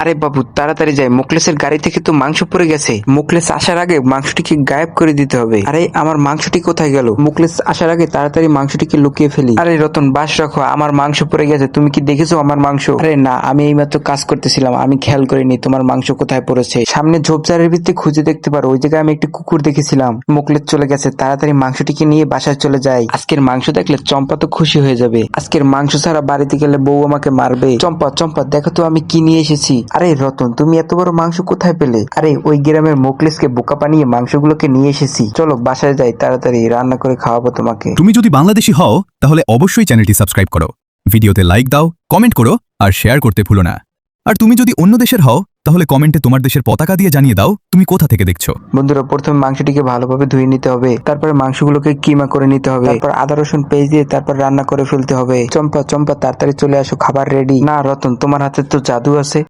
আরে বাবু তাড়াতাড়ি যাই, মুকলেসের গাড়ি থেকে তো মাংস পড়ে গেছে। মুকলেস আসার আগে মাংসটিকে গায়েব করে দিতে হবে। আরে আমার মাংসটি কোথায় গেল? মুকলেস আসার আগে তাড়াতাড়ি মাংসটিকে লুকিয়ে ফেলি। আরে রতন বাস রাখো, আমার মাংস পড়ে গেছে। তুমি কি দেখেছো আমার মাংস? আরে না, আমি এইমাত্র কাজ করতেছিলাম, আমি খেয়াল করিনি তোমার মাংস কোথায় পড়েছে। সামনে ঝোপঝাড়ের ভিতরে খুঁজে দেখতে পারো, ওই জায়গায় আমি একটি কুকুর দেখেছিলাম। মুকলেস চলে গেছে, তাড়াতাড়ি মাংসটিকে নিয়ে বাসায় চলে যাই। আজকের মাংস দেখলে চম্পা তো খুশি হয়ে যাবে। আজকের মাংস ছাড়া বাড়িতে গেলে বউ আমাকে মারবে। চম্পা চম্পা দেখো তো আমি কি নিয়ে এসেছি। আরে রতন তুমি এত বড় মাংস কোথায় পেলে? আরে ওই গ্রামের মোকলেসকে বোকা বানিয়ে মাংসগুলোকে নিয়ে এসেছি। চলো বাসায় যাই, তাড়াতাড়ি রান্না করে খাওয়াবো তোমাকে। তুমি যদি বাংলাদেশি হও তাহলে অবশ্যই চ্যানেলটি সাবস্ক্রাইব করো, ভিডিওতে লাইক দাও, কমেন্ট করো আর শেয়ার করতে ভুলো না। আর তুমি যদি অন্য দেশের হও তাহলে কমেন্টে তোমার দেশের পতাকা দিয়ে জানিয়ে দাও তুমি কোথা থেকে দেখছো। বন্ধুরা প্রথমে মাংসটিকে ভালোভাবে ধুয়ে নিতে হবে, তারপরে মাংসগুলোকে কিমা করে নিতে হবে, তারপর আদা রসুন পেস্ট দিয়ে তারপর রান্না করে ফেলতে হবে। চম্পা চম্পা তাড়াতাড়ি চলে আসো, খাবার রেডি। না রতন তোমার হাতে তো জাদু আছে।